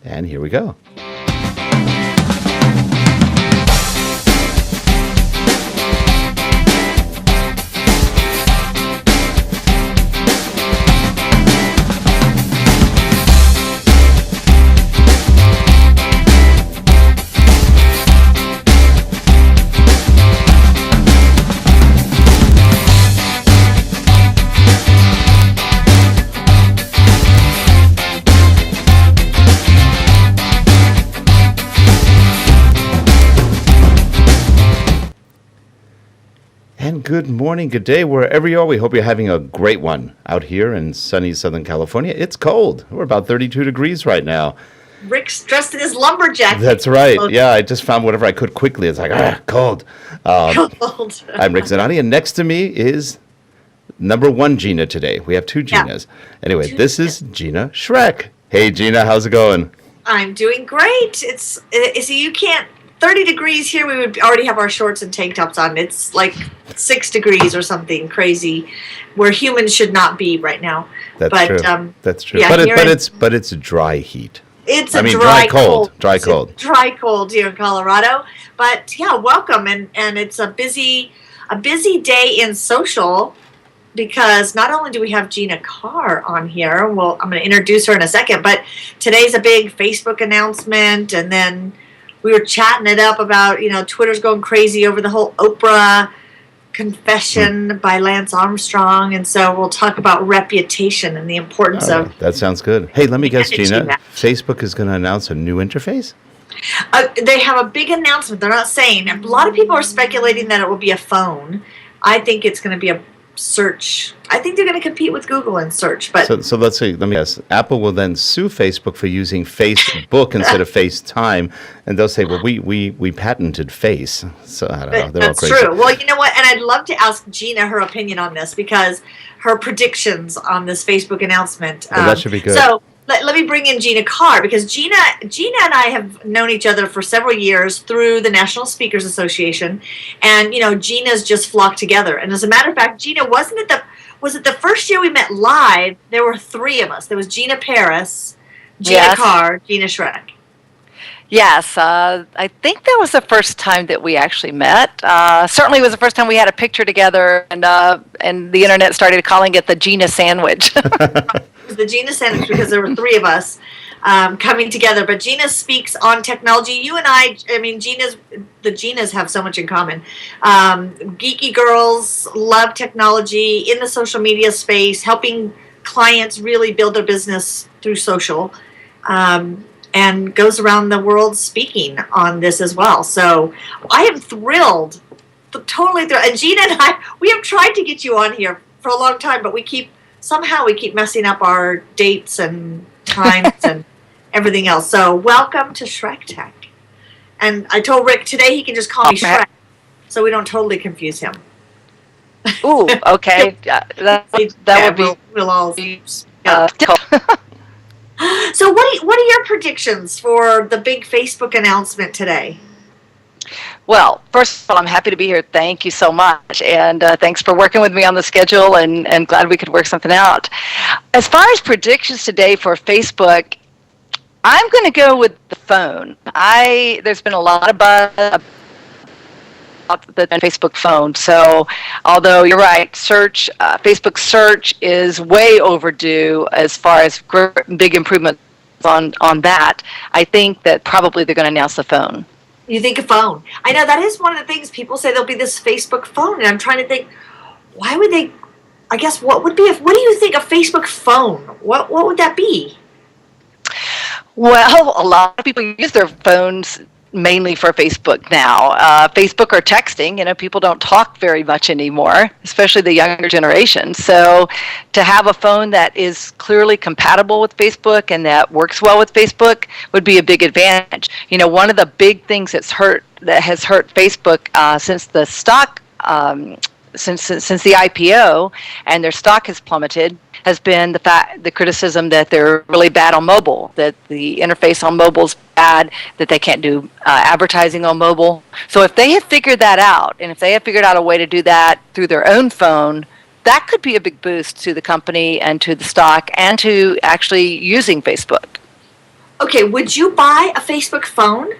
And here we go. Good morning, good day, wherever you are. We hope you're having a great one out here in sunny Southern California. It's cold. We're about 32 degrees right now. Rick's dressed in his lumberjack. That's right. Yeah, I just found whatever I could quickly. It's like, cold. Cold. I'm Rick Zanatti, and next to me is number one Gina today. We have two Ginas. Yeah. Anyway, this is Gina Schreck. Hey, Gina, how's it going? I'm doing great. See, you can't. 30 degrees here, we would already have our shorts and tank tops on. It's like 6 degrees or something crazy, where humans should not be right now. That's true. That's true. Yeah, but it's dry heat. It's dry cold. Dry cold. Dry cold here in Colorado. But yeah, welcome, and it's a busy day in social, because not only do we have Gina Carr on here, well, I'm going to introduce her in a second, but today's a big Facebook announcement, and then we were chatting it up about, Twitter's going crazy over the whole Oprah confession by Lance Armstrong. And so we'll talk about reputation and the importance of... That sounds good. Hey, let me guess, Gina. Facebook is going to announce a new interface? They have a big announcement. They're not saying. A lot of people are speculating that it will be a phone. I think it's going to be a search. I think they're going to compete with Google in search. But so let's see. Let me guess. Apple will then sue Facebook for using Facebook instead of FaceTime, and they'll say, "Well, we patented Face." So I don't know. They're That's all crazy. True. Well, you know what? And I'd love to ask Gina her opinion on this, because her predictions on this Facebook announcement. Well, that should be good. So let me bring in Gina Carr, because Gina and I have known each other for several years through the National Speakers Association, and Gina's just flocked together. And as a matter of fact, Gina, was it the first year we met live? There were 3 of us. There was Gina Paris, Gina Carr, Gina Schreck. Yes, I think that was the first time that we actually met. Certainly it was the first time we had a picture together, and the internet started calling it the Gina Sandwich. It was the Gina Sandwich because there were 3 of us coming together. But Gina speaks on technology. You and I mean, the Ginas have so much in common. Geeky girls, love technology, in the social media space, helping clients really build their business through social. And goes around the world speaking on this as well. So I am thrilled, totally thrilled. And Gina and I, we have tried to get you on here for a long time, but we keep messing up our dates and times and everything else. So welcome to SchreckTeck. And I told Rick today he can just call me Schreck, so we don't totally confuse him. Ooh, okay. that would be... We'll all... difficult. So what are your predictions for the big Facebook announcement today? Well, first of all, I'm happy to be here. Thank you so much. And thanks for working with me on the schedule, and glad we could work something out. As far as predictions today for Facebook, I'm going to go with the phone. There's been a lot of buzz about the Facebook phone. So although you're right, Facebook search is way overdue as far as big improvements on that. I think that probably they're going to announce the phone. You think a phone? I know that is one of the things people say, there'll be this Facebook phone, and I'm trying to think, why would they? I guess what do you think a Facebook phone? What would that be? Well, a lot of people use their phones mainly for Facebook now. Facebook or texting, people don't talk very much anymore, especially the younger generation. So to have a phone that is clearly compatible with Facebook and that works well with Facebook would be a big advantage. One of the big things that has hurt Facebook since the stock since the IPO and their stock has plummeted has been the criticism that they're really bad on mobile, that the interface on mobile is bad, that they can't do advertising on mobile. So if they have figured that out, and if they have figured out a way to do that through their own phone, that could be a big boost to the company and to the stock and to actually using Facebook. Okay, would you buy a Facebook phone?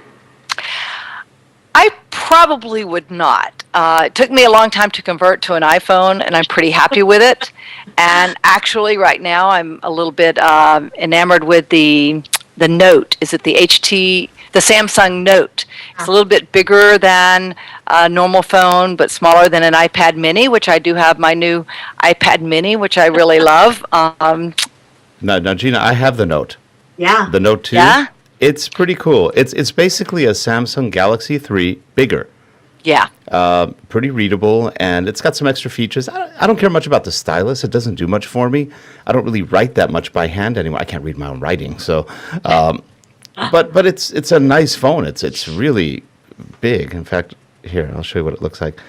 I probably would not. It took me a long time to convert to an iPhone, and I'm pretty happy with it. And actually, right now, I'm a little bit enamored with the Note. Is it the Samsung Note? It's a little bit bigger than a normal phone, but smaller than an iPad Mini, which I do have my new iPad Mini, which I really love. Now, Gina, I have the Note. Yeah. The Note 2. Yeah? It's pretty cool. It's basically a Samsung Galaxy 3 bigger. Yeah. Pretty readable, and it's got some extra features. I don't care much about the stylus. It doesn't do much for me. I don't really write that much by hand anymore. I can't read my own writing, so. But it's a nice phone. It's really big. In fact, here, I'll show you what it looks like.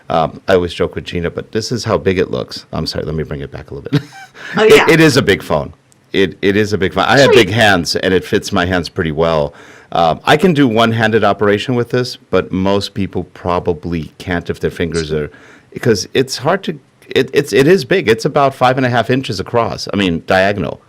I always joke with Gina, but this is how big it looks. I'm sorry, let me bring it back a little bit. Oh, yeah. It is a big phone. It is a big phone. I have big hands, and it fits my hands pretty well. I can do one-handed operation with this, but most people probably can't if their fingers are, because it's hard to. It is big. It's about 5.5 inches across. I mean, diagonal.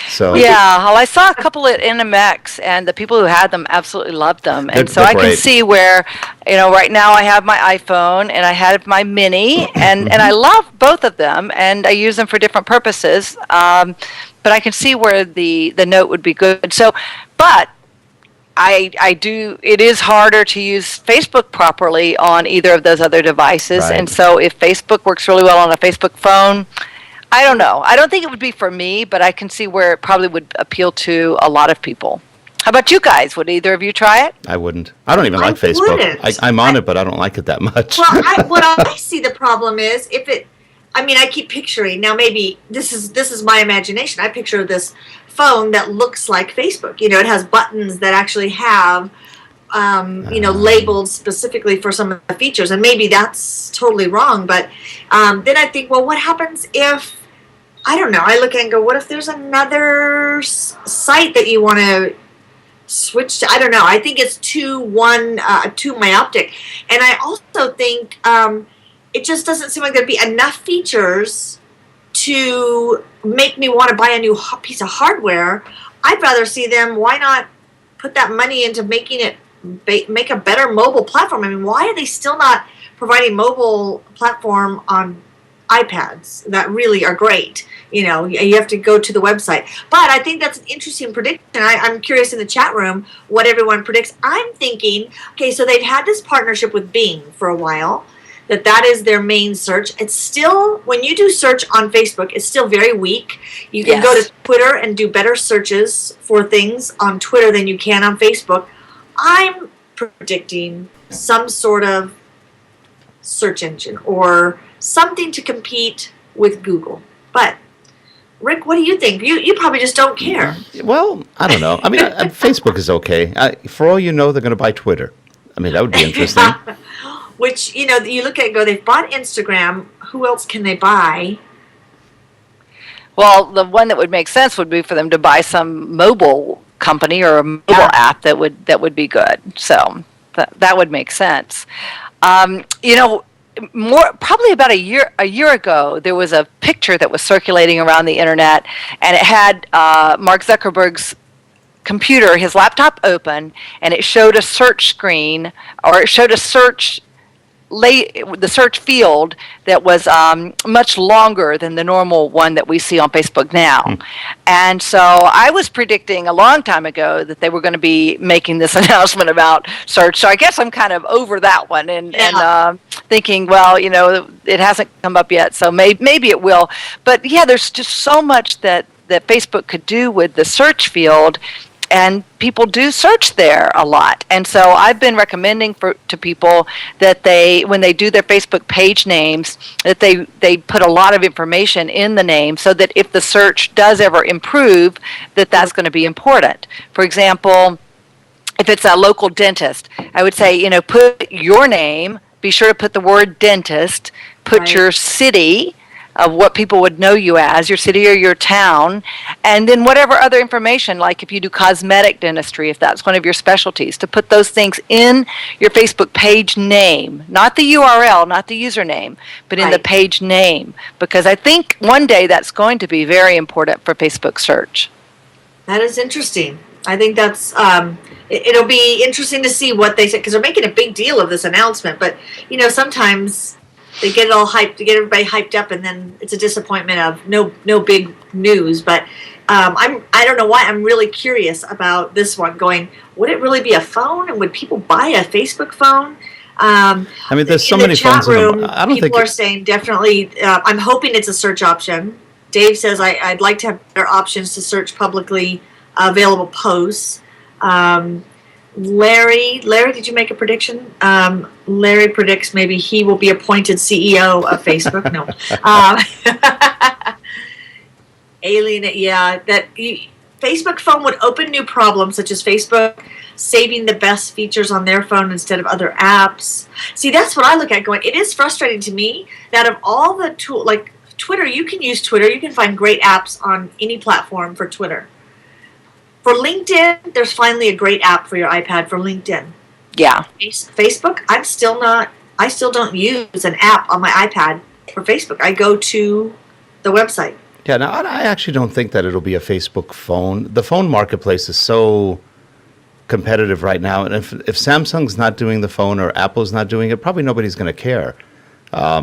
So Yeah, well, I saw a couple at NMX, and the people who had them absolutely loved them. And so they're I can great. see where, right now I have my iPhone, and I had my Mini, and I love both of them, and I use them for different purposes. But I can see where the Note would be good. So, but I do. It is harder to use Facebook properly on either of those other devices, Right. and so if Facebook works really well on a Facebook phone, I don't know. I don't think it would be for me, but I can see where it probably would appeal to a lot of people. How about you guys? Would either of you try it? I wouldn't. I don't even I like Facebook. wouldn't. I'm on it, but I don't like it that much. Well, what I see the problem is if it. I mean, I keep picturing now. Maybe this is my imagination. I picture this phone that looks like Facebook. It has buttons that actually have, labeled specifically for some of the features, and maybe that's totally wrong. But then I think, well, what happens if I don't know? I look at it and go, what if there's another site that you want to switch to? I don't know. I think it's too myopic, and I also think it just doesn't seem like there'd be enough features to make me want to buy a new piece of hardware. I'd rather see them. Why not put that money into making it make a better mobile platform? I mean, why are they still not providing mobile platform on iPads that really are great? You have to go to the website. But I think that's an interesting prediction. I'm curious in the chat room what everyone predicts. I'm thinking, okay, so they've had this partnership with Bing for a while, that is their main search. It's still, when you do search on Facebook, it's still very weak. You can go to Twitter and do better searches for things on Twitter than you can on Facebook. I'm predicting some sort of search engine or something to compete with Google. But Rick, what do you think? You probably just don't care. Well, I don't know. I mean, Facebook is okay. For all you know, they're going to buy Twitter. I mean, that would be interesting. Which, you look at it and go, they've bought Instagram. Who else can they buy? Well, the one that would make sense would be for them to buy some mobile company or a mobile app that would be good. So that would make sense. Probably about a year ago, there was a picture that was circulating around the internet, and it had Mark Zuckerberg's computer, his laptop open, and it showed a search screen, or it showed the search field that was much longer than the normal one that we see on Facebook now. And so I was predicting a long time ago that they were going to be making this announcement about search. So I guess I'm kind of over that one and thinking, well, it hasn't come up yet, so maybe it will. But yeah, there's just so much that Facebook could do with the search field. And people do search there a lot. And so I've been recommending to people that when they do their Facebook page names, that they put a lot of information in the name so that if the search does ever improve, that's going to be important. For example, if it's a local dentist, I would say, put your name, be sure to put the word dentist, put your city, of what people would know you as, your city or your town, and then whatever other information, like if you do cosmetic dentistry, if that's one of your specialties, to put those things in your Facebook page name, not the URL, not the username, but in the page name, because I think one day that's going to be very important for Facebook search. That is interesting. I think that's it'll be interesting to see what they say because they're making a big deal of this announcement. But sometimes they get it all hyped, to get everybody hyped up, and then it's a disappointment of no big news. But I don't know why I'm really curious about this one. Going, would it really be a phone, and would people buy a Facebook phone? I mean, there's so many phones in the, I don't people think are saying definitely. I'm hoping it's a search option. Dave says I'd like to have better options to search publicly available posts. Larry, did you make a prediction? Larry predicts maybe he will be appointed CEO of Facebook. No. Alien, yeah. Facebook phone would open new problems such as Facebook saving the best features on their phone instead of other apps. See, that's what I look at going, it is frustrating to me that of all the tools, like Twitter, you can use Twitter. You can find great apps on any platform for Twitter. For LinkedIn, there's finally a great app for your iPad for LinkedIn. Yeah. Facebook, I still don't use an app on my iPad for Facebook. I go to the website. Yeah, now I actually don't think that it'll be a Facebook phone. The phone marketplace is so competitive right now, and if Samsung's not doing the phone or Apple's not doing it, probably nobody's going to care. I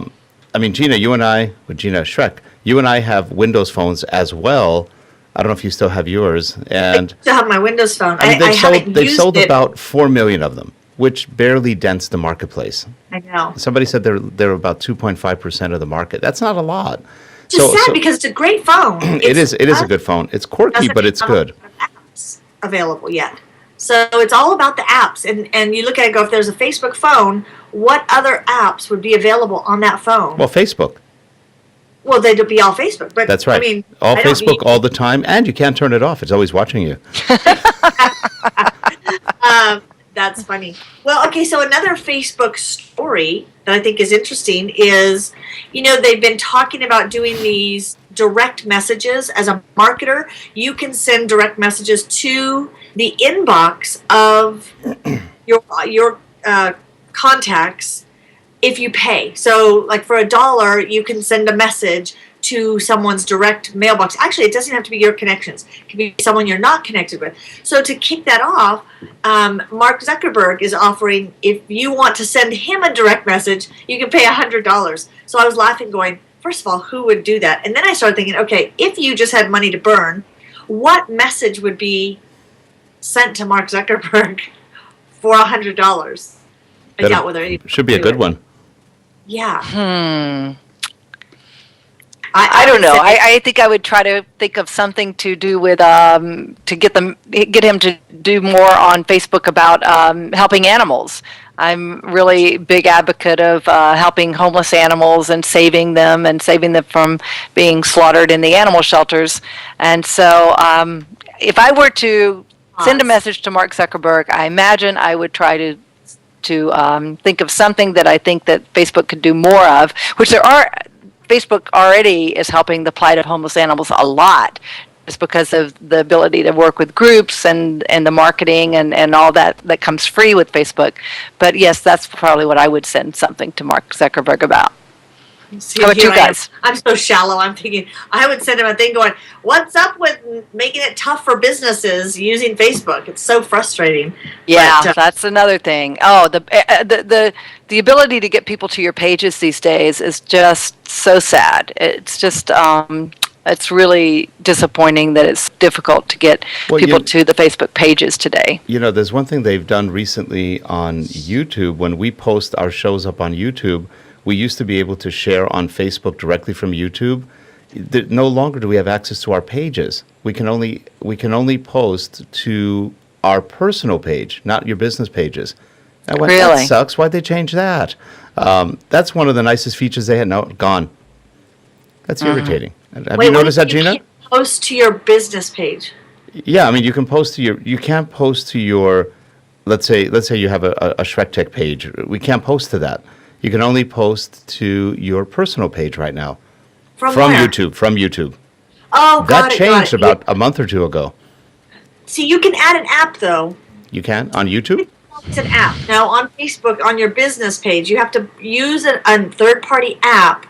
mean, Gina, Schreck, you and I have Windows phones as well. I don't know if you still have yours. And I still have my Windows phone. I mean, they've sold about 4 million of them, which barely dents the marketplace. I know. Somebody said they're about 2.5% of the market. That's not a lot. Just sad because it's a great phone. It is a good phone. It's quirky, but it's good. Apps available yet. So it's all about the apps. And you look at it and go, if there's a Facebook phone, what other apps would be available on that phone? Well, Facebook. Well, they'd be all Facebook. But that's right. I mean, all Facebook all the time, and you can't turn it off. It's always watching you. That's funny. Well, okay, so another Facebook story that I think is interesting is, they've been talking about doing these direct messages. As a marketer, you can send direct messages to the inbox of your contacts if you pay. So, like for $1, you can send a message to someone's direct mailbox. Actually, it doesn't have to be your connections. It can be someone you're not connected with. So to kick that off, Mark Zuckerberg is offering, if you want to send him a direct message, you can pay $100. So I was laughing going, first of all, who would do that? And then I started thinking, okay, if you just had money to burn, what message would be sent to Mark Zuckerberg for $100? I doubt whether anybody should be a good one. Yeah. I don't know. I think I would try to think of something to do with to get him to do more on Facebook about helping animals. I'm really big advocate of helping homeless animals and saving them from being slaughtered in the animal shelters. And so if I were to send a message to Mark Zuckerberg, I imagine I would try to think of something that I think that Facebook could do more of, which Facebook already is helping the plight of homeless animals a lot, just because of the ability to work with groups and the marketing and all that comes free with Facebook. But yes, that's probably what I would send something to Mark Zuckerberg about. See, how about you guys? I'm so shallow. I'm thinking I would send him a thing going, what's up with making it tough for businesses using Facebook? It's so frustrating. Yeah, but, that's another thing. Oh, the ability to get people to your pages these days is just so sad. It's just it's really disappointing that it's difficult to get people to the Facebook pages today. There's one thing they've done recently on YouTube. When we post our shows up on YouTube, we used to be able to share on Facebook directly from YouTube. No longer do we have access to our pages. We can only post to our personal page, not your business pages. I went, really? That sucks. Why'd they change that? That's one of the nicest features they had. No, gone. That's irritating. Have you noticed that, Gina? You can't post to your business page. Yeah, I mean, you can post to you can't post to your, let's say you have a SchreckTeck page. We can't post to that. You can only post to your personal page right now. From where? YouTube. From YouTube. Oh, that changed about a month or two ago. See, you can add an app, though. You can? On YouTube? It's an app. Now, on Facebook, on your business page, you have to use a third-party app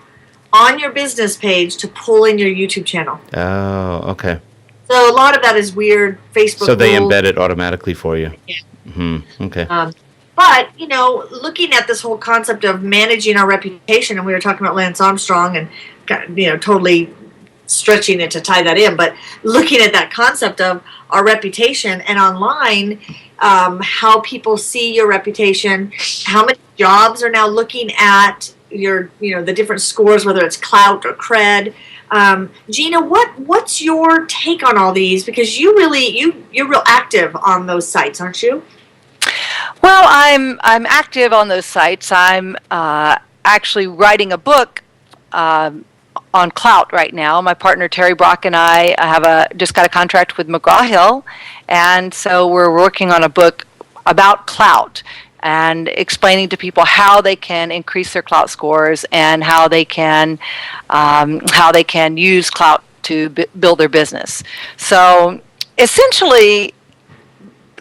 on your business page to pull in your YouTube channel. Oh, okay. So a lot of that is weird Facebook So they rules. embed it automatically for you. Yeah. Okay. But, looking at this whole concept of managing our reputation, and we were talking about Lance Armstrong and, totally stretching it to tie that in, but looking at that concept of our reputation and online, how people see your reputation, how many jobs are now looking at your, the different scores, whether it's Klout or Cred. Gina, what's your take on all these? Because you're real active on those sites, aren't you? Well, I'm active on those sites. I'm actually writing a book on Klout right now. My partner Terry Brock and I just got a contract with McGraw-Hill, and so we're working on a book about Klout and explaining to people how they can increase their Klout scores and how they can use Klout to build their business. So essentially,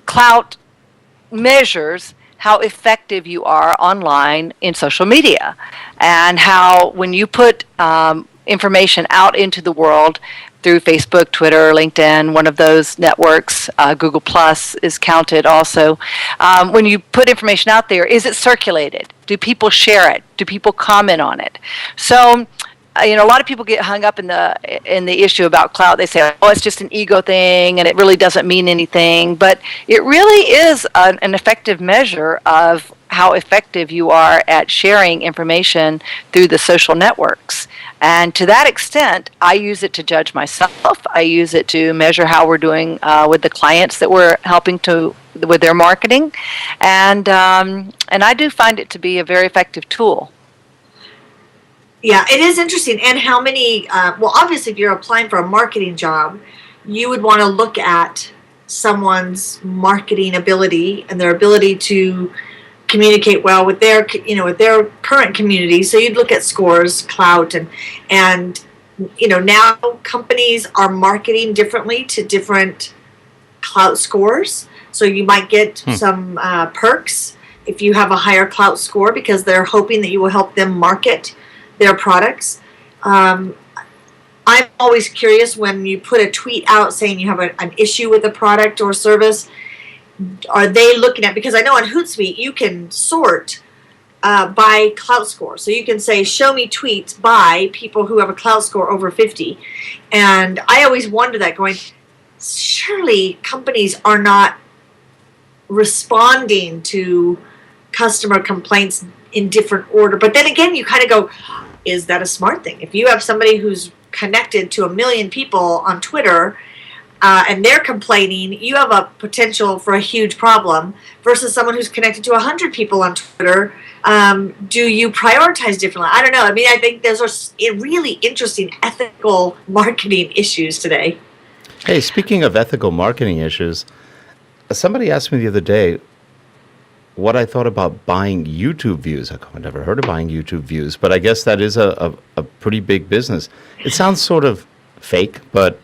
Klout measures how effective you are online in social media, and how when you put information out into the world through Facebook, Twitter, LinkedIn, one of those networks, Google Plus is counted also. When you put information out there, is it circulated? Do people share it? Do people comment on it? So a lot of people get hung up in the issue about Klout. They say, oh, it's just an ego thing, and it really doesn't mean anything. But it really is an effective measure of how effective you are at sharing information through the social networks. And to that extent, I use it to judge myself. I use it to measure how we're doing with the clients that we're helping with their marketing. And I do find it to be a very effective tool. Yeah, it is interesting. And how many, obviously, if you're applying for a marketing job, you would want to look at someone's marketing ability and their ability to communicate well with their current community. So you'd look at scores, Klout, and now companies are marketing differently to different Klout scores. So you might get some perks if you have a higher Klout score, because they're hoping that you will help them market their products. I'm always curious when you put a tweet out saying you have an issue with a product or service. Are they looking at, because I know on Hootsuite you can sort by Klout score. So you can say, show me tweets by people who have a Klout score over 50. And I always wonder that, going, surely companies are not responding to customer complaints in different order. But then again, you kind of go, is that a smart thing? If you have somebody who's connected to 1 million people on Twitter, and they're complaining, you have a potential for a huge problem, versus someone who's connected to 100 people on Twitter. Do you prioritize differently? I don't know. I mean, I think those are really interesting ethical marketing issues today. Hey, speaking of ethical marketing issues, somebody asked me the other day what I thought about buying YouTube views. I've never heard of buying YouTube views, but I guess that is a pretty big business. It sounds sort of fake, but...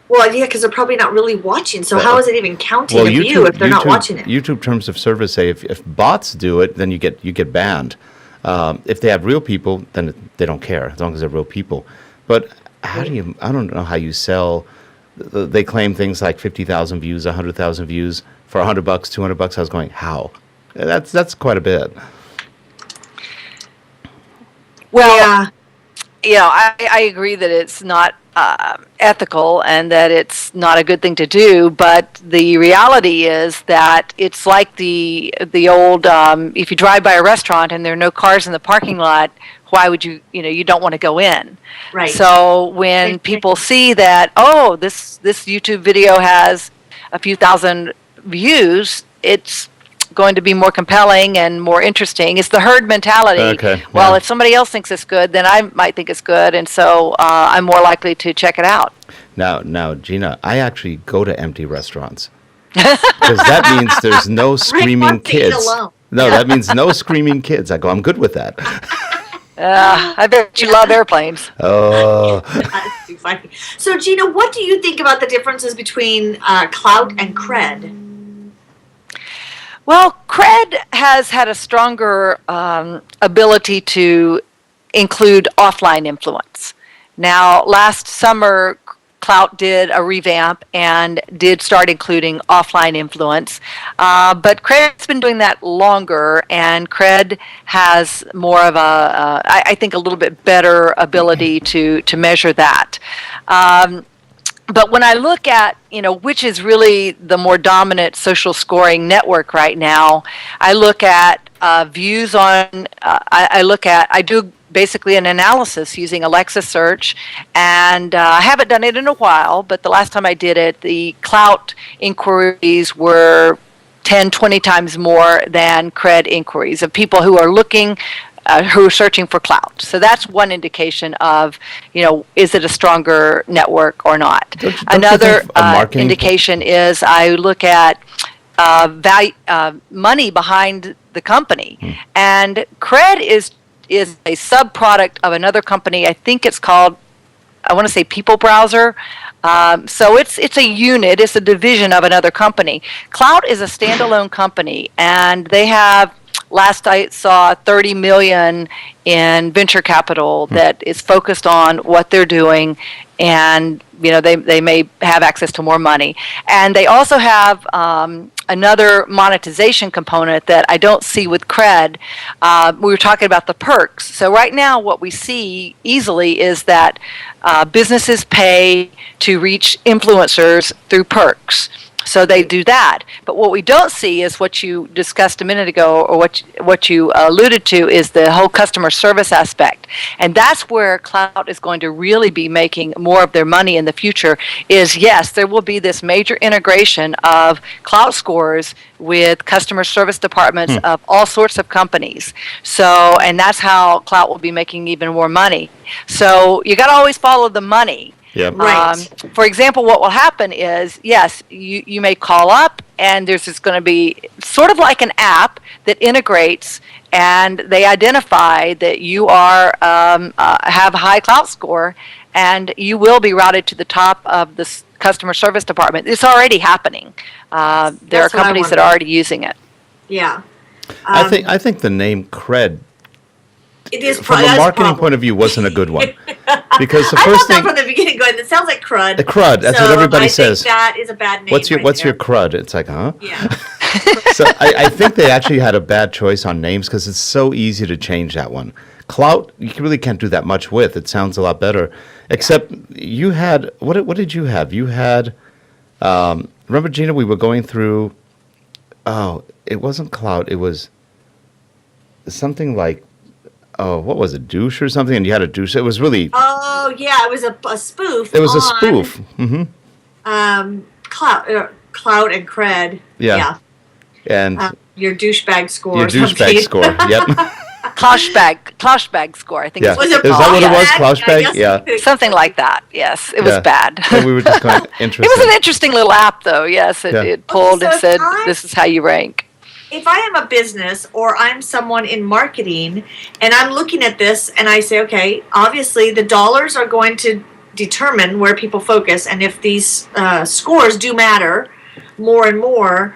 Well, yeah, because they're probably not really watching. So how is it even counting a view if they're not watching it? YouTube terms of service say if bots do it, then you get banned. If they have real people, then they don't care, as long as they're real people. But I don't know how you sell. They claim things like 50,000 views, 100,000 views for $100, $200. I was going, how? That's quite a bit. Well, yeah. I agree that it's not ethical and that it's not a good thing to do, but the reality is that it's like the old if you drive by a restaurant and there are no cars in the parking lot, why would you don't want to go in. Right. So when people see that, this YouTube video has a few thousand views, it's going to be more compelling and more interesting. It's the herd mentality. Okay. Well, yeah. if somebody else thinks it's good, then I might think it's good, and so I'm more likely to check it out. Now, Gina, I actually go to empty restaurants because that means there's no screaming kids. No, that means no screaming kids. I go, I'm good with that. I bet you love airplanes. Oh. That's too funny. So, Gina, what do you think about the differences between Klout and Cred? Well, Cred has had a stronger ability to include offline influence. Now, last summer, Klout did a revamp and did start including offline influence. But Cred's been doing that longer, and Cred has more of I think, a little bit better ability to measure that. But when I look at, which is really the more dominant social scoring network right now, I look at views on, I do basically an analysis using Alexa search, and I haven't done it in a while, but the last time I did it, the Klout inquiries were 10, 20 times more than Cred inquiries of people who are looking, who are searching for Klout. So that's one indication of, is it a stronger network or not? Don't Another indication is I look at money behind the company. And Cred is a sub-product of another company. I think it's called, I want to say, People Browser. So it's a unit, it's a division of another company. Klout is a standalone company, and they have, last I saw, 30 million in venture capital that is focused on what they're doing, and they may have access to more money. And they also have another monetization component that I don't see with Cred. We were talking about the perks. So right now what we see easily is that businesses pay to reach influencers through perks. So they do that. But what we don't see is what you discussed a minute ago, or what you alluded to, is the whole customer service aspect. And that's where Klout is going to really be making more of their money in the future, is, yes, there will be this major integration of Klout scores with customer service departments of all sorts of companies. So, and that's how Klout will be making even more money. So you got to always follow the money. Yeah. Right. For example, what will happen is, yes, you may call up, and there's just going to be sort of like an app that integrates, and they identify that you are have a high Klout score, and you will be routed to the top of the customer service department. It's already happening. There are companies that are already using it. Yeah. I think the name Cred, it is from a marketing point of view, wasn't a good one. Because the I first thought that thing, from the beginning, going, it sounds like crud. the crud, that's what everybody says. I think that is a bad name. What's your there. crud? It's like, huh? Yeah. So I think they actually had a bad choice on names, because it's so easy to change that one. Klout, you really can't do that much with. It sounds a lot better. Except you had, what did you have? You had, remember, Gina, we were going through, it wasn't Klout, it was something like, what was it, douche or something? And you had a douche. It was really. Oh yeah, it was a spoof. It was a spoof. Klout and Cred. Yeah. And your douchebag score. Your douchebag score. Yep. Klauschbag score, I think. Yeah. Is that what it was? Klauschbag? Yeah. Something like that. Yes, it was bad. So we were just going, interesting. It was an interesting little app, though. Yes, it pulled and said, "This is how you rank." If I am a business, or I'm someone in marketing, and I'm looking at this and I say, okay, obviously the dollars are going to determine where people focus, and if these scores do matter more and more,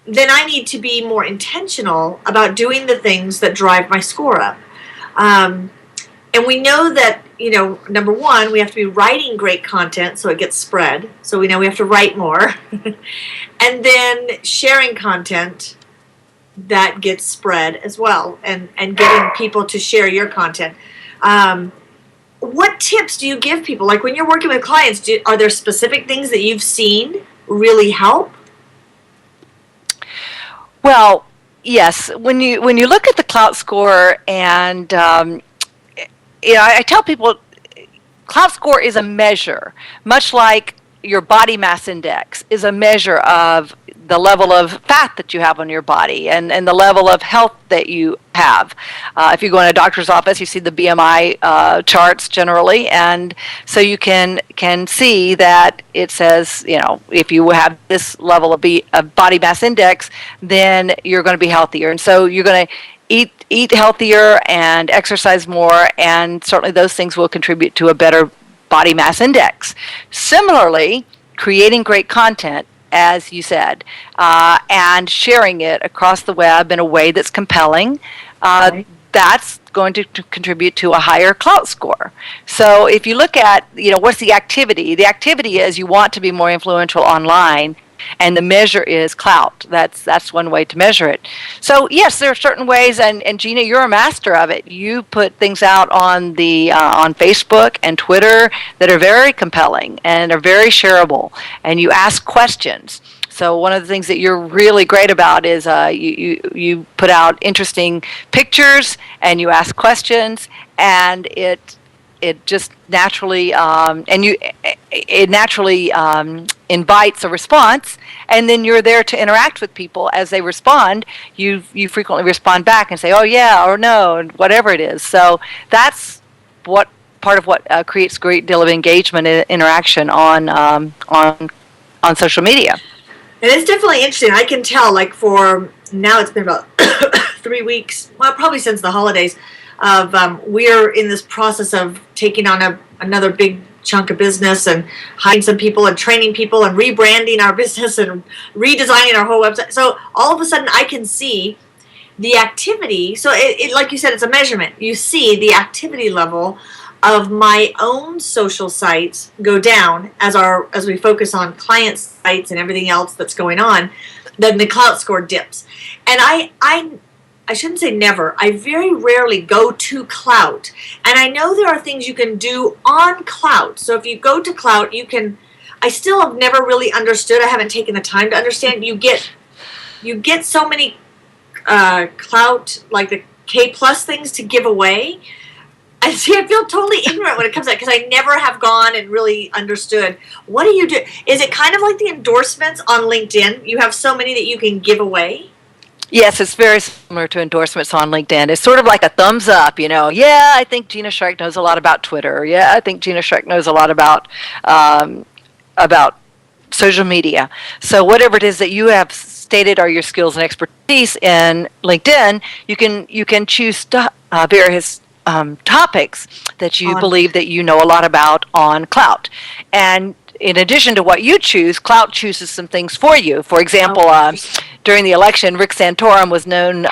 then I need to be more intentional about doing the things that drive my score up. And we know that, number one, we have to be writing great content so it gets spread. So we know we have to write more. And then sharing content that gets spread as well, and getting people to share your content. What tips do you give people? Like when you're working with clients, are there specific things that you've seen really help? Well, yes. When you look at the Klout score, and I tell people, Klout score is a measure, much like your body mass index is a measure of the level of fat that you have on your body, and the level of health that you have. If you go in a doctor's office, you see the BMI charts generally, and so you can see that it says, if you have this level of body mass index, then you're going to be healthier. And so you're going to eat healthier and exercise more, and certainly those things will contribute to a better body mass index. Similarly, creating great content, as you said, and sharing it across the web in a way that's compelling. that's going to contribute to a higher Klout score. So if you look at, what's the activity? The activity is you want to be more influential online, and the measure is Klout. That's one way to measure it. So yes, there are certain ways, and Gina, you're a master of it. You put things out on the on Facebook and Twitter that are very compelling and are very shareable, and you ask questions. So one of the things that you're really great about is you put out interesting pictures and you ask questions, and it just naturally invites a response, and then you're there to interact with people as they respond. You frequently respond back and say, "Oh yeah," or "No," and whatever it is. So that's part of what creates a great deal of engagement and interaction on social media. And it's definitely interesting. I can tell, like, for now it's been about 3 weeks, well, probably since the holidays, of we're in this process of taking on another big chunk of business and hiring some people and training people and rebranding our business and redesigning our whole website. So all of a sudden I can see the activity. So it like you said, it's a measurement. You see the activity level of my own social sites go down as we focus on client sites and everything else that's going on. Then the Klout score dips, and I shouldn't say never. I very rarely go to Klout, and I know there are things you can do on Klout. So if you go to Klout, you can. I still have never really understood. I haven't taken the time to understand. You get so many Klout, like the K+ things to give away. I see. I feel totally ignorant when it comes to that because I never have gone and really understood. What do you do? Is it kind of like the endorsements on LinkedIn? You have so many that you can give away? Yes, it's very similar to endorsements on LinkedIn. It's sort of like a thumbs up, Yeah, I think Gina Schreck knows a lot about Twitter. Yeah, I think Gina Schreck knows a lot about social media. So whatever it is that you have stated are your skills and expertise in LinkedIn, you can choose various topics that you believe that you know a lot about on Klout. And in addition to what you choose, Klout chooses some things for you. For example, during the election, Rick Santorum was known,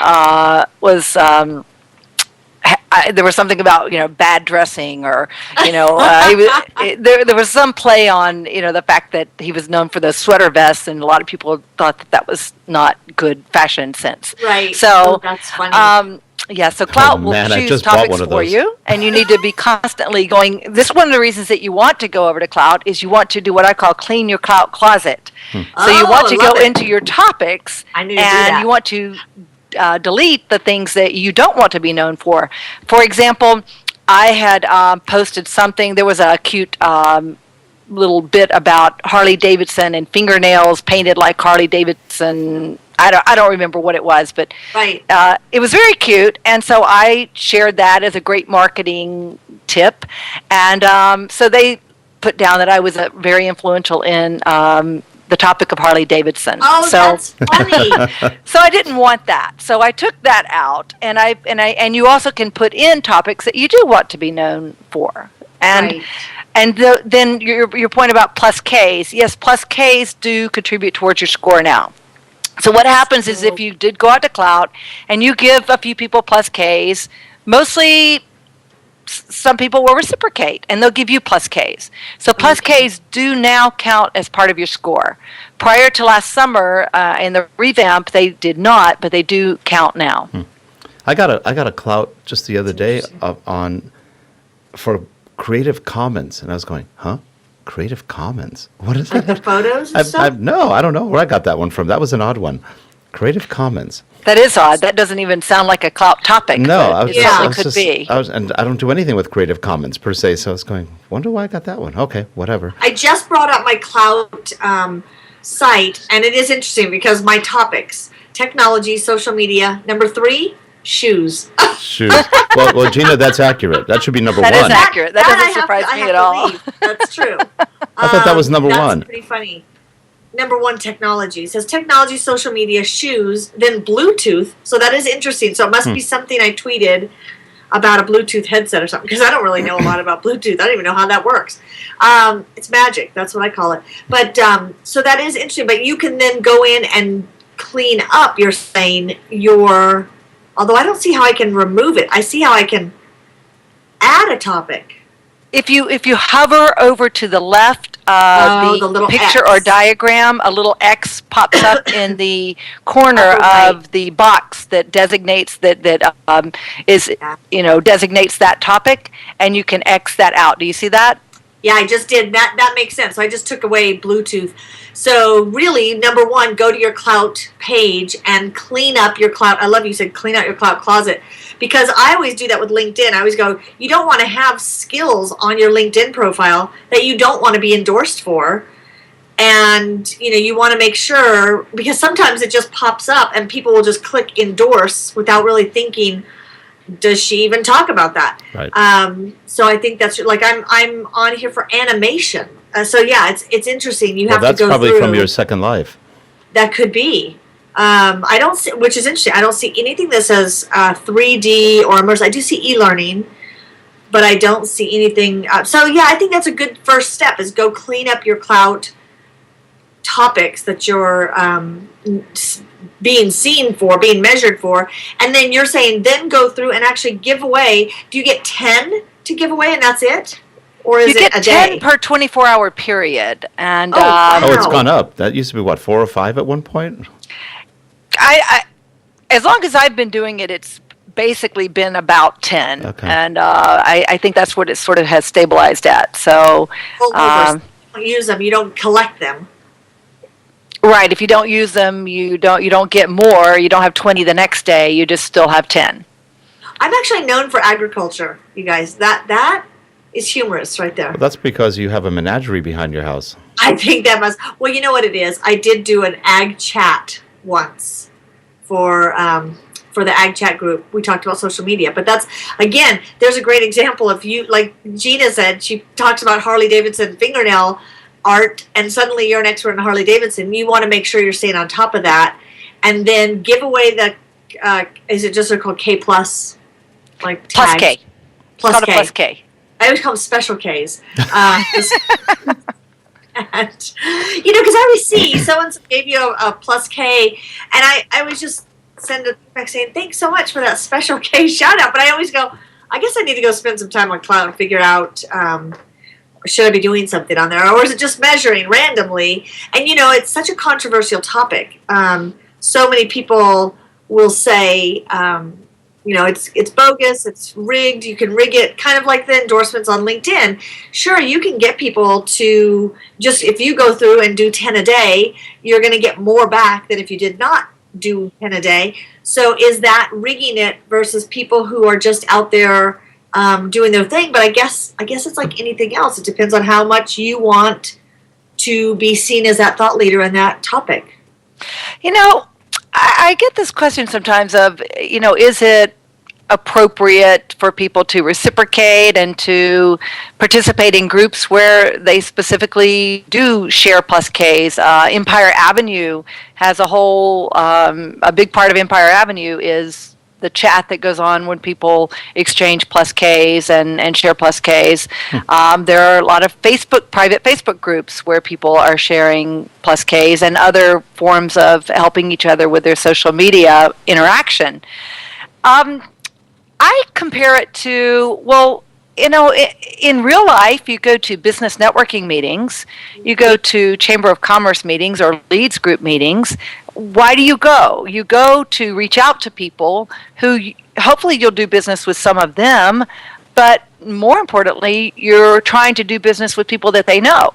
there was something about, bad dressing, or, there was some play on, the fact that he was known for those sweater vests, and a lot of people thought that was not good fashion sense. Right. So, that's funny. Yeah, so Klout will choose topics for you, and you need to be constantly going. This is one of the reasons that you want to go over to Klout is you want to do what I call clean your Klout closet. So you want to go into your topics, and you want to delete the things that you don't want to be known for. For example, I had posted something. There was a cute little bit about Harley Davidson and fingernails painted like Harley Davidson. I don't remember what it was, but right. It was very cute, and so I shared that as a great marketing tip. And so they put down that I was very influential in the topic of Harley Davidson. Oh, so, that's funny. So I didn't want that. So I took that out, and you also can put in topics that you do want to be known for. And right. And then your point about plus Ks. Yes, plus Ks do contribute towards your score now. So what happens is if you did go out to Klout and you give a few people plus Ks, mostly some people will reciprocate and they'll give you plus Ks. So plus Ks do now count as part of your score. Prior to last summer in the revamp, they did not, but they do count now. I got a Klout just the other day for Creative Commons, and I was going, huh? Creative Commons? What is that? Like the photos and stuff? No, I don't know where I got that one from. That was an odd one. Creative Commons. That is odd. That doesn't even sound like a Klout topic. No, it certainly could be. And I don't do anything with Creative Commons per se, so I was going, wonder why I got that one. Okay, whatever. I just brought up my Klout site, and it is interesting because my topics: technology, social media. Number 3, shoes. Shoes. Well, Gina, that's accurate. That should be number 1. That is accurate. That doesn't surprise me at all. That's true. I thought that was number 1. That's pretty funny. Number 1, technology. It says technology, social media, shoes, then Bluetooth. So that is interesting. So it must be something I tweeted about a Bluetooth headset or something, because I don't really know a lot about Bluetooth. I don't even know how that works. It's magic. That's what I call it. But so that is interesting. But you can then go in and clean up, you're saying, your Although I don't see how I can remove it. I see how I can add a topic. If you hover over to the left of the little picture X. or diagram, a little X pops up in the corner of the box that designates designates that topic, and you can X that out. Do you see that? Yeah, I just did. That makes sense. So I just took away Bluetooth. So really, number one, go to your Klout page and clean up your Klout. I love you said clean out your Klout closet, because I always do that with LinkedIn. I always go, you don't want to have skills on your LinkedIn profile that you don't want to be endorsed for. And, you want to make sure, because sometimes it just pops up and people will just click endorse without really thinking, does she even talk about that? Right. So I think that's like I'm on here for animation. So yeah, it's interesting. You have to go through. That's probably from your Second Life. That could be. I don't see, which is interesting. I don't see anything that says 3D or immersive. I do see e-learning, but I don't see anything. So yeah, I think that's a good first step. Is go clean up your Klout topics that you're being seen for, being measured for, and then you're saying then go through and actually give away. Do you get 10 to give away and that's it? Or is you it get a day? 10 per 24-hour period. And wow. Oh, it's gone up. That used to be, what, 4 or 5 at one point? I as long as I've been doing it, it's basically been about 10. Okay. And I think that's what it sort of has stabilized at. So, you don't use them. You don't collect them. Right. If you don't use them, you don't get more. You don't have 20 the next day. You just still have 10. I'm actually known for agriculture, you guys. That is humorous right there. Well, that's because you have a menagerie behind your house. I think that must. Well, you know what it is. I did do an ag chat once for the ag chat group. We talked about social media, but that's again. There's a great example of you, like Gina said. She talks about Harley Davidson fingernail art, and suddenly you're an expert in Harley Davidson. You want to make sure you're staying on top of that, and then give away the. Is it just called K plus? Like plus tags? K. Plus it's called K. a plus K. I always call them special Ks. And, because I always see someone gave you a plus K, and I always just send a back saying, thanks so much for that special K shout out. But I always go, I guess I need to go spend some time on Klout and figure out, should I be doing something on there? Or is it just measuring randomly? And, it's such a controversial topic. So many people will say, it's bogus, it's rigged, you can rig it, kind of like the endorsements on LinkedIn. Sure, you can get people to just, if you go through and do 10 a day, you're going to get more back than if you did not do 10 a day. So is that rigging it versus people who are just out there doing their thing? But I guess it's like anything else. It depends on how much you want to be seen as that thought leader in that topic. I get this question sometimes of, is it appropriate for people to reciprocate and to participate in groups where they specifically do share plus Ks? Empire Avenue has a big part of Empire Avenue is the chat that goes on when people exchange plus Ks and share plus Ks. There are a lot of private Facebook groups where people are sharing plus Ks and other forms of helping each other with their social media interaction. I compare it to, in real life, you go to business networking meetings, you go to Chamber of Commerce meetings or Leads Group meetings. Why do you go? You go to reach out to people who hopefully you'll do business with some of them, but more importantly, you're trying to do business with people that they know.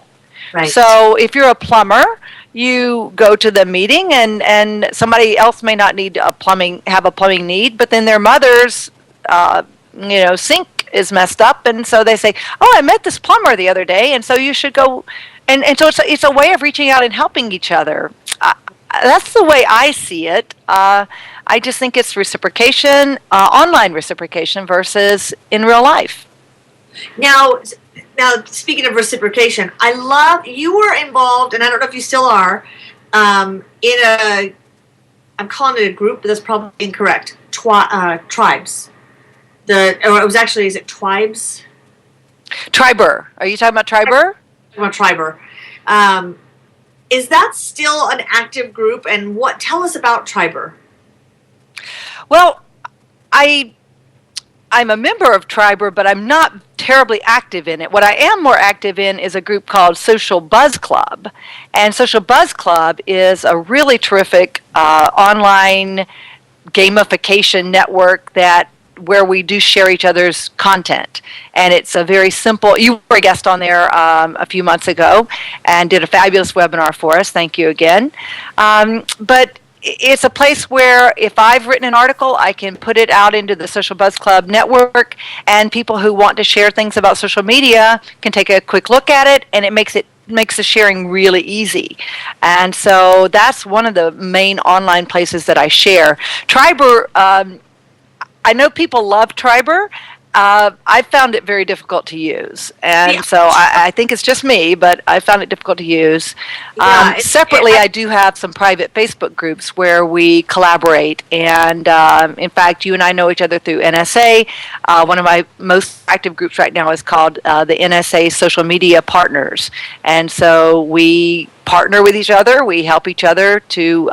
Right. So if you're a plumber, you go to the meeting and somebody else may not have a plumbing need, but then their mother's sink is messed up, and so they say, oh, I met this plumber the other day, and so you should go. And so it's a way of reaching out and helping each other. That's the way I see it. I just think it's reciprocation, online reciprocation versus in real life. Now, speaking of reciprocation, I love you were involved, and I don't know if you still are, I'm calling it a group, but that's probably incorrect. Tribes. Is it Tribes? Triber. Are you talking about Triber? Triber. Is that still an active group? And tell us about Triber? Well, I'm a member of Triber, but I'm not terribly active in it. What I am more active in is a group called Social Buzz Club. And Social Buzz Club is a really terrific online gamification network where we do share each other's content. And it's a very simple, you were a guest on there a few months ago and did a fabulous webinar for us. Thank you again. But it's a place where if I've written an article, I can put it out into the Social Buzz Club network, and people who want to share things about social media can take a quick look at it, and it makes the sharing really easy. And so that's one of the main online places that I share. Triber, I know people love Triber. I found it very difficult to use, and so I think it's just me, but I found it difficult to use. Separately, I do have some private Facebook groups where we collaborate, and in fact, you and I know each other through NSA. One of my most active groups right now is called the NSA Social Media Partners, and so we partner with each other. We help each other to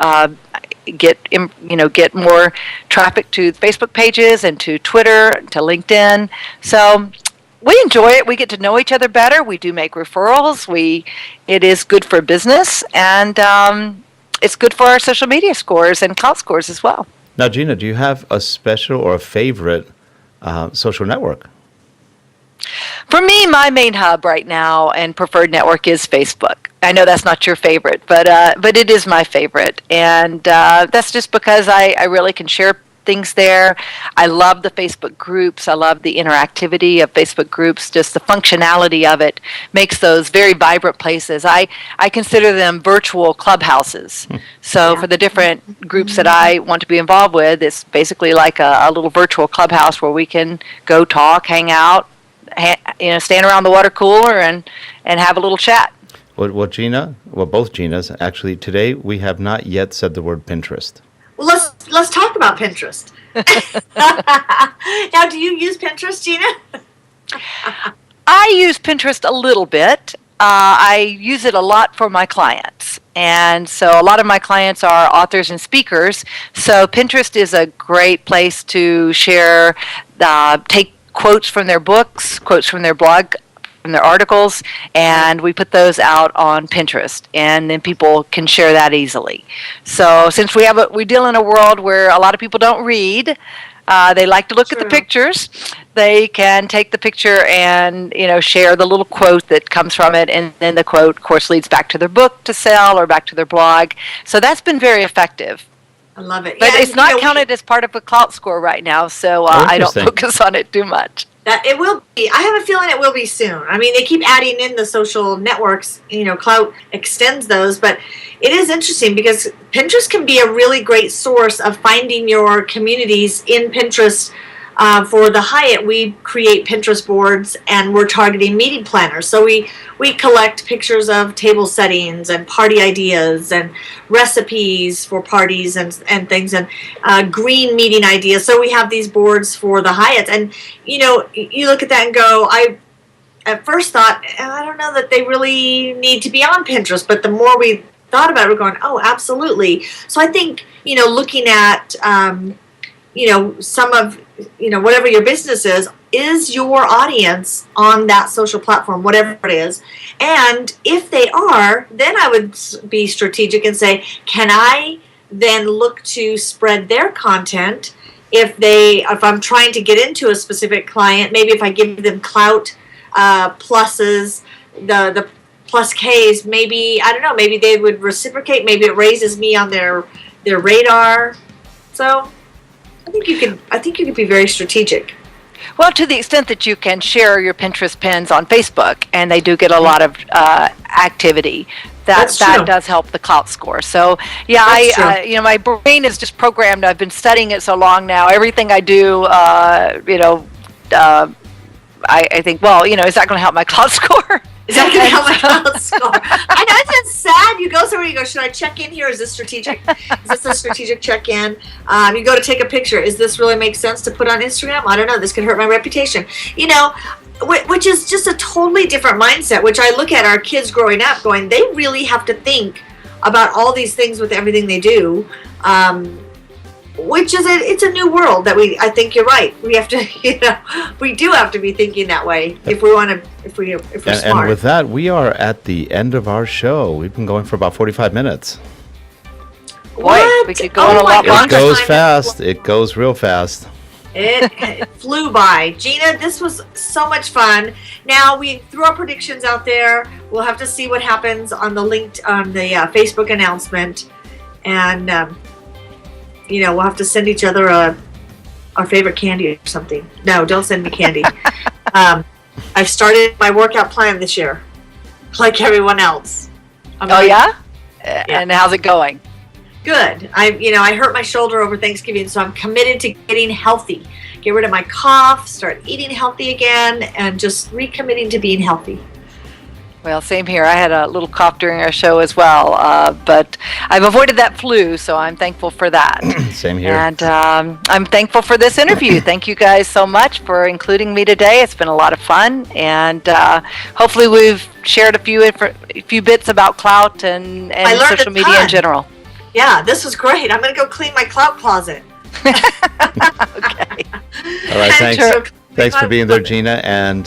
get more traffic to Facebook pages and to Twitter, to LinkedIn. So we enjoy it. We get to know each other better. We do make referrals. It is good for business, and it's good for our social media scores and Klout scores as well. Now, Gina, do you have a special or a favorite social network? For me, my main hub right now and preferred network is Facebook. I know that's not your favorite, but it is my favorite, and that's just because I really can share things there. I love the Facebook groups. I love the interactivity of Facebook groups. Just the functionality of it makes those very vibrant places. I consider them virtual clubhouses. So for the different groups that I want to be involved with, it's basically like a little virtual clubhouse where we can go talk, hang out, stand around the water cooler and have a little chat. Well, both Ginas, actually, today we have not yet said the word Pinterest. Well, let's talk about Pinterest. Now, do you use Pinterest, Gina? I use Pinterest a little bit. I use it a lot for my clients. And so a lot of my clients are authors and speakers. So Pinterest is a great place to share, take quotes from their books, quotes from their blog, from their articles, and we put those out on Pinterest, and then people can share that easily. So since we deal in a world where a lot of people don't read, they like to look at the pictures. They can take the picture and share the little quote that comes from it, and then the quote, of course, leads back to their book to sell or back to their blog. So that's been very effective. I love it. But it's not counted as part of a Klout score right now, so I don't focus on it too much. It will be. I have a feeling it will be soon. I mean, they keep adding in the social networks. Klout extends those, but it is interesting because Pinterest can be a really great source of finding your communities in Pinterest. For the Hyatt, we create Pinterest boards, and we're targeting meeting planners. So we collect pictures of table settings and party ideas and recipes for parties and things, and green meeting ideas. So we have these boards for the Hyatt, and you look at that and go, I at first thought, I don't know that they really need to be on Pinterest, but the more we thought about it, we're going, oh, absolutely. So I think looking at some of whatever your business is your audience on that social platform, whatever it is. And if they are, then I would be strategic and say, can I then look to spread their content? If I'm trying to get into a specific client, maybe if I give them Klout pluses, the plus Ks, maybe, I don't know, maybe they would reciprocate. Maybe it raises me on their radar. So I think you could be very strategic. Well, to the extent that you can share your Pinterest pins on Facebook, and they do get a lot of activity, that does help the Klout score. So, yeah, my brain is just programmed. I've been studying it so long now. Everything I do, I think, well, is that going to help my Klout score? Is that going to help my Klout score? I know, it's sad. You go somewhere, you go, should I check in here? Is this strategic? Is this a strategic check-in? You go to take a picture. Is this really make sense to put on Instagram? I don't know. This could hurt my reputation. Which is just a totally different mindset, which I look at our kids growing up going, they really have to think about all these things with everything they do. which is it's a new world that I think you're right. We have to, we do have to be thinking that way if we want to, if we're smart. And with that, we are at the end of our show. We've been going for about 45 minutes. Boy, we could go on a lot longer. It goes fast. It goes real fast. It flew by. Gina, this was so much fun. Now we threw our predictions out there. We'll have to see what happens on the Facebook announcement, and we'll have to send each other our favorite candy or something. No, don't send me candy. I've started my workout plan this year, like everyone else. Yeah? And how's it going? Good. I hurt my shoulder over Thanksgiving, so I'm committed to getting healthy. Get rid of my cough, start eating healthy again, and just recommitting to being healthy. Well, same here. I had a little cough during our show as well, but I've avoided that flu, so I'm thankful for that. Same here. And I'm thankful for this interview. Thank you guys so much for including me today. It's been a lot of fun, and hopefully we've shared a few bits about Klout and social media in general. Yeah, this was great. I'm going to go clean my Klout closet. Okay. All right, thanks. Thanks for being there, Gina, and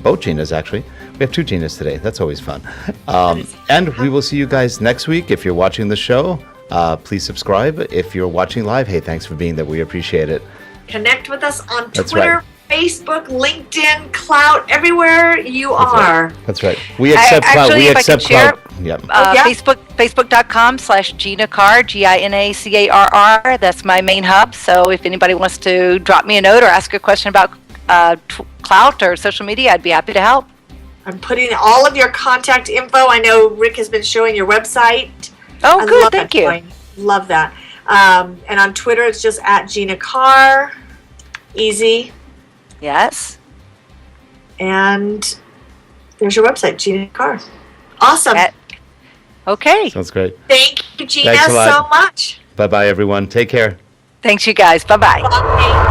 both Ginas, actually. We have 2 Ginas today. That's always fun. And we will see you guys next week. If you're watching the show, please subscribe. If you're watching live, hey, thanks for being there. We appreciate it. Connect with us on That's Twitter, right. Facebook, LinkedIn, Klout, everywhere you are. That's right. We accept Klout. We accept Klout. Yep. Facebook.com/Gina Carr, GINACARR. That's my main hub. So if anybody wants to drop me a note or ask a question about Klout or social media, I'd be happy to help. I'm putting all of your contact info. I know Rick has been showing your website. Oh, good. Thank you. Love that. And on Twitter, it's just @Gina Carr. Easy. Yes. And there's your website, Gina Carr. Awesome. Okay. Sounds great. Thank you, Gina, Thanks a lot. so much. Bye-bye, everyone. Take care. Thanks, you guys. Bye-bye. Bye.